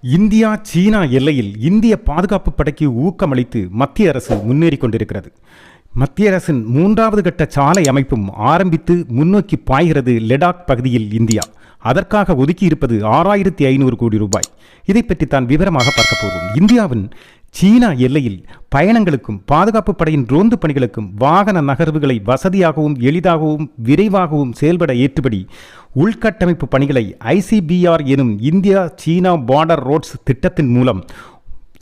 India சீனா எல்லையில் இந்திய பாதுகாப்பு படைக்கு ஊக்கமளித்து மத்திய அரசு முன்னேறி கொண்டிருக்கிறது. மத்திய அரசின் 3வது கட்ட சாலை அமைப்பும் ஆரம்பித்து முன்னோக்கி பாய்கிறது. லடாக் பகுதியில் இந்தியா அதற்காக ஒதுக்கியிருப்பது 6500 கோடி ரூபாய். இதை பற்றி தான் விவரமாக பார்க்க போவோம். இந்தியாவின் சீனா எல்லையில் பயணங்களுக்கும் பாதுகாப்பு படையின் ரோந்து பணிகளுக்கும் வாகன நகர்வுகளை வசதியாகவும் எளிதாகவும் விரைவாகவும் செயல்பட ஏற்றுபடி உள்கட்டமைப்பு பணிகளை ICBR எனும் இந்தியா சீனா பார்டர் ரோட்ஸ் திட்டத்தின் மூலம்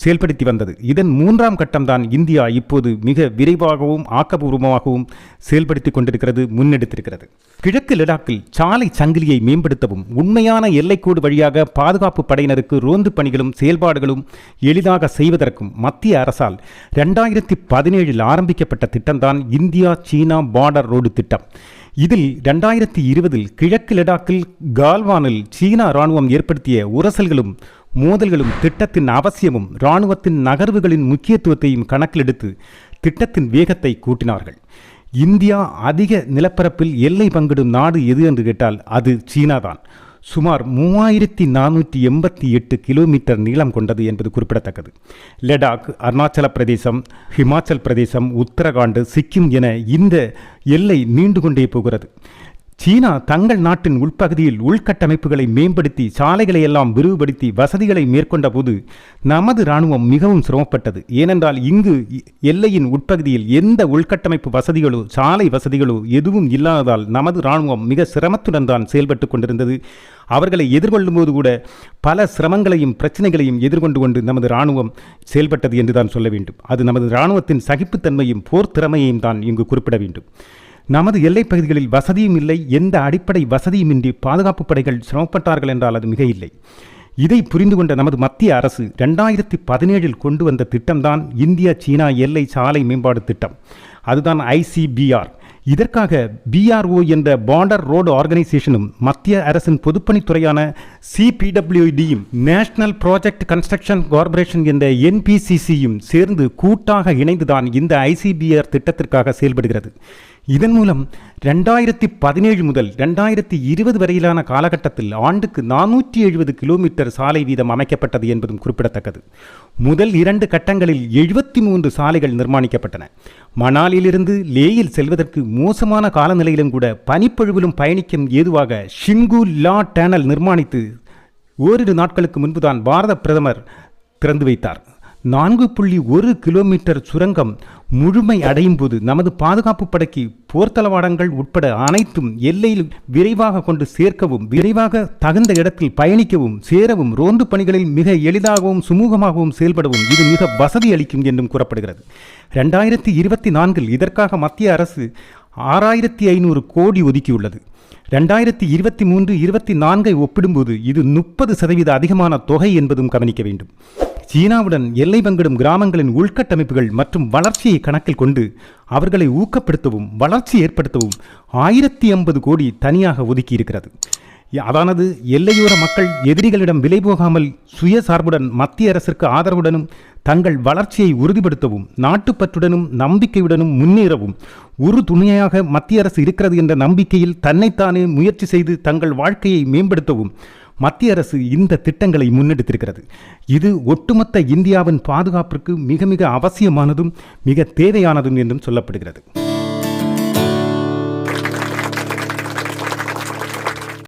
செயல்படுத்தி வந்தது. இதன் 3ஆம் கட்டம்தான் இந்தியா இப்போது மிக விரைவாகவும் ஆக்கப்பூர்வமாகவும் செயல்படுத்தி கொண்டிருக்கிறது, முன்னெடுத்திருக்கிறது. கிழக்கு லடாக்கில் சாலை சங்கிலியை மேம்படுத்தவும் உண்மையான எல்லைக்கோடு வழியாக பாதுகாப்பு படையினருக்கு ரோந்து பணிகளும் செயல்பாடுகளும் எளிதாக செய்வதற்கும் மத்திய அரசால் 2017 ஆரம்பிக்கப்பட்ட திட்டம்தான் இந்தியா சீனா பார்டர் ரோடு திட்டம். இதில் 2020 கிழக்கு லடாக்கில் கால்வானில் சீனா இராணுவம் ஏற்படுத்திய உரசல்களும் மோதல்களும் திட்டத்தின் அவசியமும் இராணுவத்தின் நகர்வுகளின் முக்கியத்துவத்தையும் கணக்கிலெடுத்து திட்டத்தின் வேகத்தை கூட்டினார்கள். இந்தியா அதிக நிலப்பரப்பில் எல்லை பங்கிடும் நாடு எது என்று கேட்டால் அது சீனாதான். சுமார் 3488 கிலோமீட்டர் நீளம் கொண்டது என்பது குறிப்பிடத்தக்கது. லடாக், அருணாச்சல பிரதேசம், ஹிமாச்சல் பிரதேசம், உத்தரகாண்ட், சிக்கிம் என இந்த எல்லை நீண்டு கொண்டே போகிறது. சீனா தங்கள் நாட்டின் உள்பகுதியில் உள்கட்டமைப்புகளை மேம்படுத்தி சாலைகளை எல்லாம் விரிவுபடுத்தி வசதிகளை மேற்கொண்ட போது நமது இராணுவம் மிகவும் சிரமப்பட்டது. ஏனென்றால் இங்கு எல்லையின் உட்பகுதியில் எந்த உள்கட்டமைப்பு வசதிகளோ சாலை வசதிகளோ எதுவும் இல்லாததால் நமது இராணுவம் மிக சிரமத்துடன் தான் செயல்பட்டு கொண்டிருந்தது. அவர்களை எதிர்கொள்ளும் போது கூட பல சிரமங்களையும் பிரச்சனைகளையும் எதிர்கொண்டு நமது இராணுவம் செயல்பட்டது என்றுதான் சொல்ல வேண்டும். அது நமது இராணுவத்தின் சகிப்புத்தன்மையும் போர் திறமையையும் தான் இங்கு குறிப்பிட வேண்டும். நமது எல்லைப் பகுதிகளில் வசதியும் இல்லை, எந்த அடிப்படை வசதியுமின்றி பாதுகாப்பு படைகள் சிரமப்பட்டார்கள் என்றால் அது மிக இல்லை. இதை புரிந்து கொண்ட நமது மத்திய அரசு 2017 கொண்டு வந்த திட்டம்தான் இந்தியா சீனா எல்லை சாலை மேம்பாடு திட்டம். அதுதான் ICBR. இதற்காக BRO என்ற பார்டர் ரோடு ஆர்கனைசேஷனும் மத்திய அரசின் பொதுப்பணித்துறையான CPWDயும் நேஷனல் ப்ராஜெக்ட் கன்ஸ்ட்ரக்ஷன் கார்ப்பரேஷன் என்ற NPCCயும் சேர்ந்து கூட்டாக இணைந்துதான் இந்த ICBR திட்டத்திற்காக செயல்படுகிறது. இதன் மூலம் 2017 முதல் 2020 வரையிலான காலகட்டத்தில் ஆண்டுக்கு 470 கிலோமீட்டர் சாலை வீதம் அமைக்கப்பட்டது என்பதும் குறிப்பிடத்தக்கது. முதல் 2 கட்டங்களில் 73 சாலைகள் நிர்மாணிக்கப்பட்டன. மணாலியிலிருந்து லேயில் செல்வதற்கு மோசமான காலநிலையிலும் கூட பனிப்பொழிவிலும் பயணிக்கும் ஏதுவாக ஷிம்கு லா டேனல் நிர்மாணித்து ஓரிரு நாட்களுக்கு முன்புதான் பாரத பிரதமர் திறந்து வைத்தார். 4.1 கிலோமீட்டர் சுரங்கம் முழுமை அடையும் போது நமது பாதுகாப்பு படைக்கு போர்த்தளவாடங்கள் உட்பட அனைத்தும் எல்லையில் விரைவாக கொண்டு சேர்க்கவும் விரைவாக தகுந்த இடத்தில் பயணிக்கவும் சேரவும் ரோந்து பணிகளில் மிக எளிதாகவும் சுமூகமாகவும் செயல்படவும் இது மிக வசதி அளிக்கும் என்றும் கூறப்படுகிறது. 2024 இதற்காக மத்திய அரசு 6500 கோடி ஒதுக்கியுள்ளது. 2023-24 ஒப்பிடும்போது இது 30% அதிகமான தொகை என்பதும் கவனிக்க வேண்டும். சீனாவுடன் எல்லை பங்கிடும் கிராமங்களின் உள்கட்டமைப்புகள் மற்றும் வளர்ச்சியை கணக்கில் கொண்டு அவர்களை ஊக்கப்படுத்தவும் வளர்ச்சி ஏற்படுத்தவும் 1050 கோடி தனியாக ஒதுக்கியிருக்கிறது. அதானது எல்லையோர மக்கள் எதிரிகளிடம் விலை போகாமல் சுயசார்புடன் மத்திய அரசிற்கு ஆதரவுடனும் தங்கள் வளர்ச்சியை உறுதிப்படுத்தவும் நாட்டுப்பற்றுடனும் நம்பிக்கையுடனும் முன்னேறவும் ஒரு துணையாக மத்திய அரசு இருக்கிறது என்ற நம்பிக்கையில் தன்னைத்தானே முயற்சி செய்து தங்கள் வாழ்க்கையை மேம்படுத்தவும் மத்திய அரசு இந்த திட்டங்களை முன்னெடுத்திருக்கிறது. இது ஒட்டுமொத்த இந்தியாவின் பாதுகாப்பிற்கு மிக மிக அவசியமானதும் மிக தேவையானதும் என்றும் சொல்லப்படுகிறது.